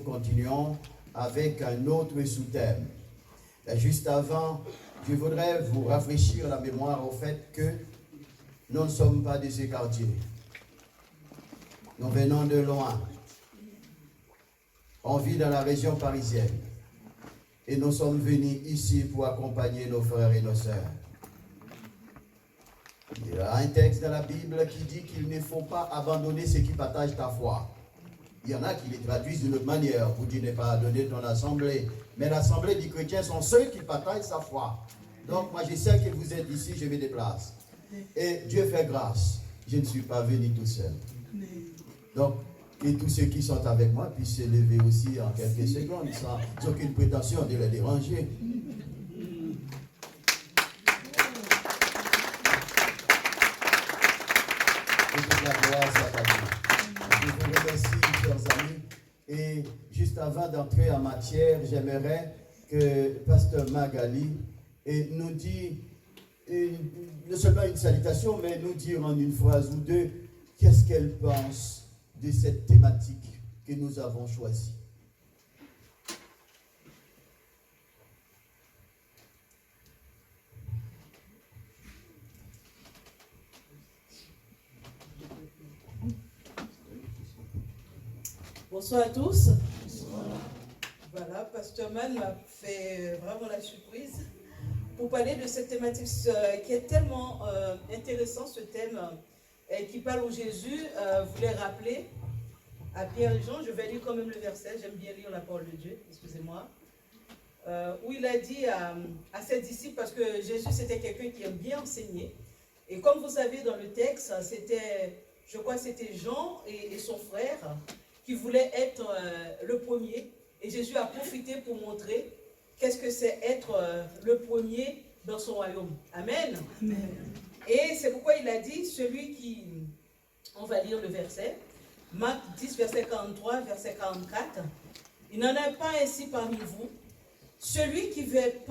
continuons avec un autre sous-thème. Juste avant, je voudrais vous rafraîchir la mémoire au fait que nous ne sommes pas de ce quartier. Nous venons de loin. On vit dans la région parisienne. Et nous sommes venus ici pour accompagner nos frères et nos sœurs. Il y a un texte dans la Bible qui dit qu'il ne faut pas abandonner ceux qui partagent ta foi. Il y en a qui les traduisent d'une autre manière pour dire ne pas abandonner ton assemblée. Mais l'assemblée des chrétiens sont ceux qui partagent sa foi. Donc moi je sais que vous êtes ici, je me déplace. Et Dieu fait grâce. Je ne suis pas venu tout seul. Donc, que tous ceux qui sont avec moi puissent se lever aussi en quelques secondes sans aucune prétention de les déranger. Et toute la gloire soit à Dieu. Je vous remercie, chers amis. Et juste avant d'entrer en matière, j'aimerais que Pasteur Magali nous dise non seulement une salutation, mais nous dire en une phrase ou deux qu'est-ce qu'elle pense de cette thématique que nous avons choisie. Bonsoir à tous. Bonsoir. Voilà, Pasteur Man m'a fait vraiment la surprise pour parler de cette thématique qui est tellement intéressant, ce thème qui parle où Jésus voulait rappeler à Pierre et Jean, je vais lire quand même le verset, j'aime bien lire la parole de Dieu, excusez-moi, où il a dit à ses disciples, parce que Jésus c'était quelqu'un qui aime bien enseigner, et comme vous savez dans le texte, c'était, je crois que c'était Jean et son frère qui voulaient être le premier, et Jésus a profité pour montrer qu'est-ce que c'est être le premier dans son royaume. Amen. Amen. Et c'est pourquoi il a dit, celui qui, on va lire le verset, Marc 10, verset 43, verset 44, il n'en a pas ainsi parmi vous. Celui qui veut être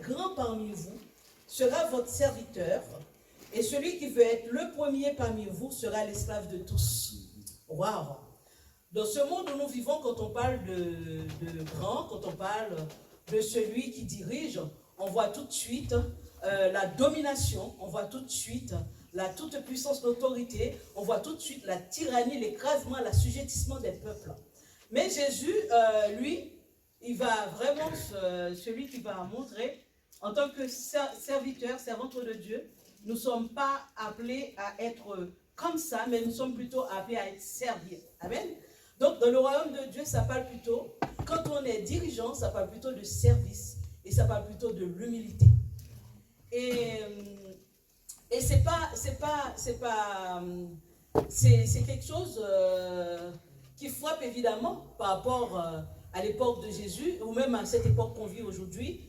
grand parmi vous sera votre serviteur, et celui qui veut être le premier parmi vous sera l'esclave de tous. Waouh! Dans ce monde où nous vivons, quand on parle de grand, quand on parle de celui qui dirige, on voit tout de suite la domination, on voit tout de suite la toute-puissance, l'autorité, on voit tout de suite la tyrannie, l'écrasement, l'assujettissement des peuples. Mais Jésus, lui, il va vraiment, celui qui va montrer, en tant que serviteur, servante de Dieu, nous ne sommes pas appelés à être comme ça, mais nous sommes plutôt appelés à être servis. Amen. Donc, dans le royaume de Dieu, ça parle plutôt, quand on est dirigeant, ça parle plutôt de service, et ça parle plutôt de l'humilité. Et c'est quelque chose qui frappe évidemment par rapport à l'époque de Jésus, ou même à cette époque qu'on vit aujourd'hui.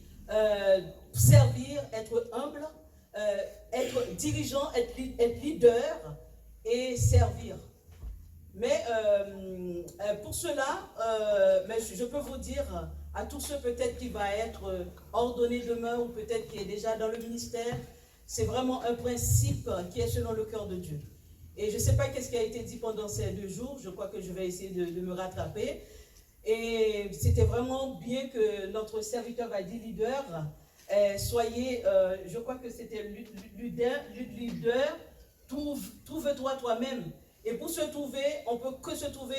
Servir, être humble, être dirigeant, être leader et servir. Mais pour cela, mais je peux vous dire à tous ceux peut-être qui va être ordonné demain ou peut-être qui est déjà dans le ministère, c'est vraiment un principe qui est selon le cœur de Dieu. Et je ne sais pas qu'est-ce qui a été dit pendant ces 2 jours, je crois que je vais essayer de me rattraper. Et c'était vraiment bien que notre serviteur va dire leader, soyez, je crois que c'était leader, trouve-toi toi-même. Et pour se trouver, on ne peut que se trouver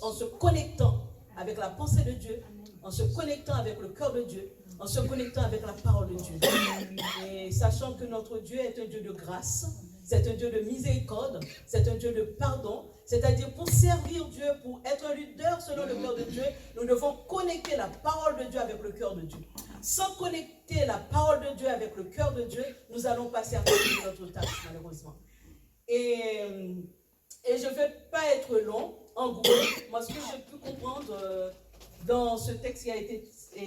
en se connectant avec la pensée de Dieu, en se connectant avec le cœur de Dieu, en se connectant avec la parole de Dieu. Et sachant que notre Dieu est un Dieu de grâce, c'est un Dieu de miséricorde, c'est un Dieu de pardon. C'est-à-dire pour servir Dieu, pour être un leader selon le cœur de Dieu, nous devons connecter la parole de Dieu avec le cœur de Dieu. Sans connecter la parole de Dieu avec le cœur de Dieu, nous allons passer à côté de notre tâche, malheureusement. Et je ne vais pas être long, en gros, moi ce que j'ai pu comprendre dans ce texte qui a été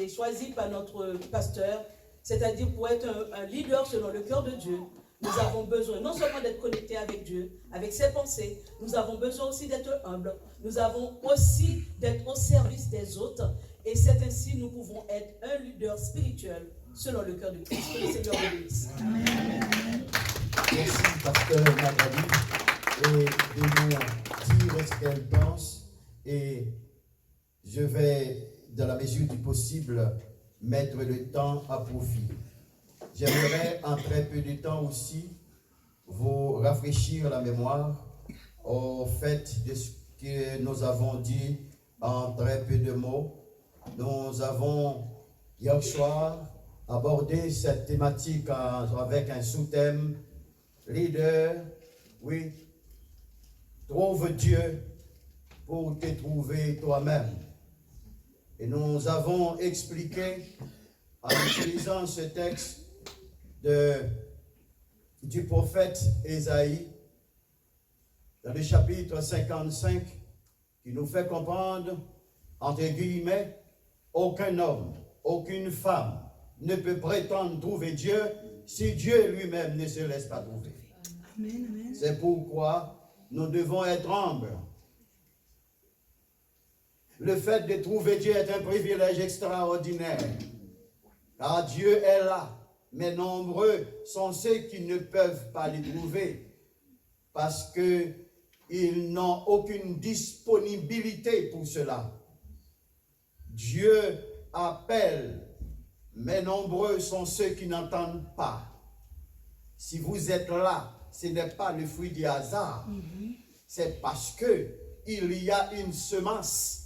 choisi par notre pasteur, c'est-à-dire pour être un leader selon le cœur de Dieu, nous avons besoin non seulement d'être connectés avec Dieu, avec ses pensées, nous avons besoin aussi d'être humbles, nous avons aussi d'être au service des autres, et c'est ainsi que nous pouvons être un leader spirituel selon le cœur de Christ. Que le Seigneur vous bénisse. Merci, pasteur Magali, et de nous dire ce qu'elle pense. Et je vais, dans la mesure du possible, mettre le temps à profit. J'aimerais en très peu de temps aussi vous rafraîchir la mémoire au fait de ce que nous avons dit en très peu de mots. Nous avons hier soir abordé cette thématique avec un sous-thème « Leader, oui, trouve Dieu pour te trouver toi-même ». Et nous avons expliqué en utilisant ce texte du prophète Ésaïe, dans le chapitre 55, qui nous fait comprendre, entre guillemets, aucun homme, aucune femme ne peut prétendre trouver Dieu si Dieu lui-même ne se laisse pas trouver. C'est pourquoi nous devons être humbles. Le fait de trouver Dieu est un privilège extraordinaire, car Dieu est là, mais nombreux sont ceux qui ne peuvent pas le trouver parce qu'ils n'ont aucune disponibilité pour cela. Dieu appelle, mais nombreux sont ceux qui n'entendent pas. Si vous êtes là, ce n'est pas le fruit du hasard. C'est parce que il y a une semence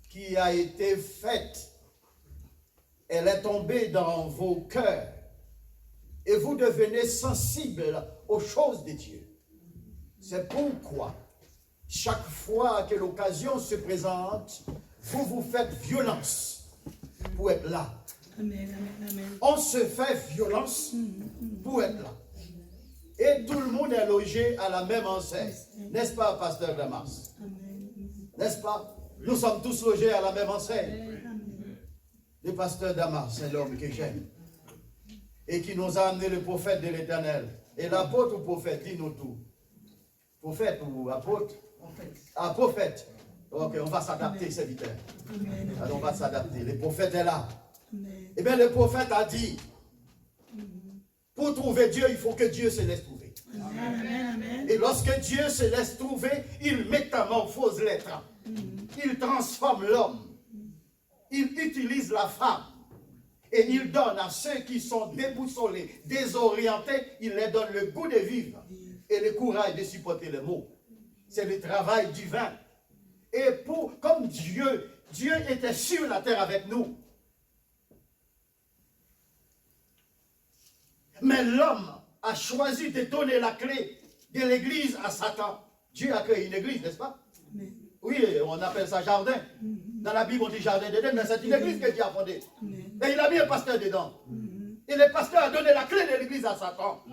qui a été faite. Elle est tombée dans vos cœurs. Et vous devenez sensibles aux choses de Dieu. C'est pourquoi, chaque fois que l'occasion se présente, vous vous faites violence pour être là. Amen, amen, amen. On se fait violence pour être là. Et tout le monde est logé à la même enseigne. N'est-ce pas, pasteur Damas? N'est-ce pas? Nous sommes tous logés à la même enseigne. Le pasteur Damas, c'est l'homme que j'aime. Et qui nous a amené le prophète de l'Éternel. Et l'apôtre ou prophète, dis-nous tout. Prophète ou apôtre? Ah, prophète. Ok, on va s'adapter, serviteur. Alors on va s'adapter. Le prophète est là. Eh bien, le prophète a dit, pour trouver Dieu, il faut que Dieu se laisse trouver. Et lorsque Dieu se laisse trouver, il métamorphose l'être. Il transforme l'homme. Il utilise la femme. Et il donne à ceux qui sont déboussolés, désorientés, il leur donne le goût de vivre et le courage de supporter les maux. C'est le travail divin. Et comme Dieu était sur la terre avec nous. Mais l'homme a choisi de donner la clé de l'église à Satan. Dieu a créé une église, n'est-ce pas? Oui, on appelle ça jardin. Dans la Bible, on dit jardin d'Éden, mais c'est une église que Dieu a fondée. Et il a mis un pasteur dedans. Et le pasteur a donné la clé de l'église à Satan.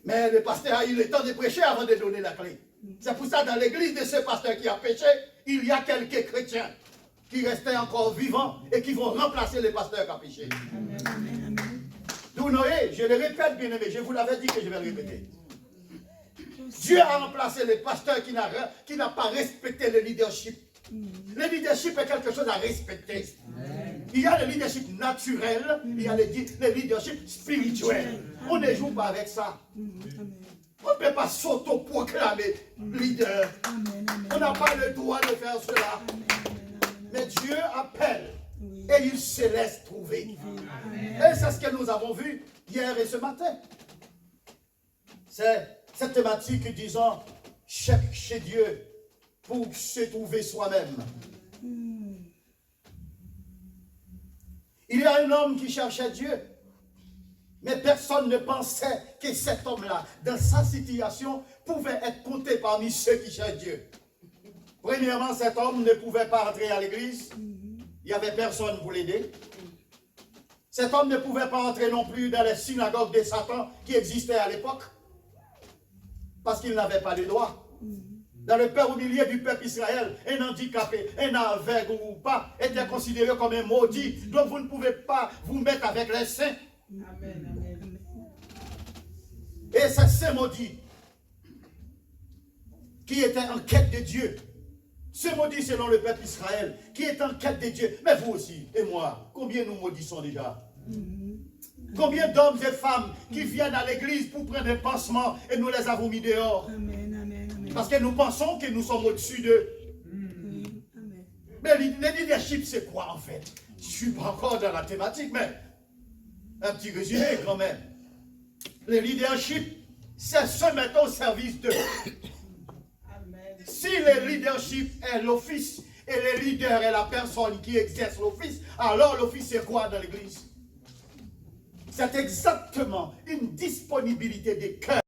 Mais le pasteur a eu le temps de prêcher avant de donner la clé. C'est pour ça, dans l'église de ce pasteur qui a péché, il y a quelques chrétiens qui restaient encore vivants et qui vont remplacer le pasteur qui a péché. D'où Noé, je le répète, bien aimé, je vous l'avais dit que je vais le répéter. Dieu a remplacé le pasteur qui n'a pas respecté le leadership. Le leadership est quelque chose à respecter. Il y a le leadership naturel, il y a le leadership spirituel. On ne joue pas avec ça. On ne peut pas s'auto-proclamer leader. On n'a pas le droit de faire cela. Mais Dieu appelle et il se laisse trouver. Et c'est ce que nous avons vu hier et ce matin. C'est cette thématique disant chercher Dieu pour se trouver soi-même. Il y a un homme qui cherchait Dieu, mais personne ne pensait que cet homme-là, dans sa situation, pouvait être compté parmi ceux qui cherchent Dieu. Premièrement, cet homme ne pouvait pas entrer à l'église. Il n'y avait personne pour l'aider. Cet homme ne pouvait pas entrer non plus dans les synagogues de Satan qui existaient à l'époque, parce qu'il n'avait pas le droit. Dans le peuple, au milieu du peuple Israël, un handicapé, un aveugle ou pas, était considéré comme un maudit. Donc vous ne pouvez pas vous mettre avec les saints. Amen. Et c'est ces maudits qui étaient en quête de Dieu. Ce maudit selon le peuple Israël, qui est en quête de Dieu. Mais vous aussi, et moi, combien nous maudissons déjà? Combien d'hommes et femmes qui viennent à l'église pour prendre un pansement et nous les avons mis dehors? Parce que nous pensons que nous sommes au-dessus d'eux. Mais le leadership, c'est quoi en fait? Je ne suis pas encore dans la thématique, mais un petit résumé quand même. Le leadership, c'est se mettre au service d'eux. Si le leadership est l'office et le leader est la personne qui exerce l'office, alors l'office c'est quoi dans l'église? C'est exactement une disponibilité des cœurs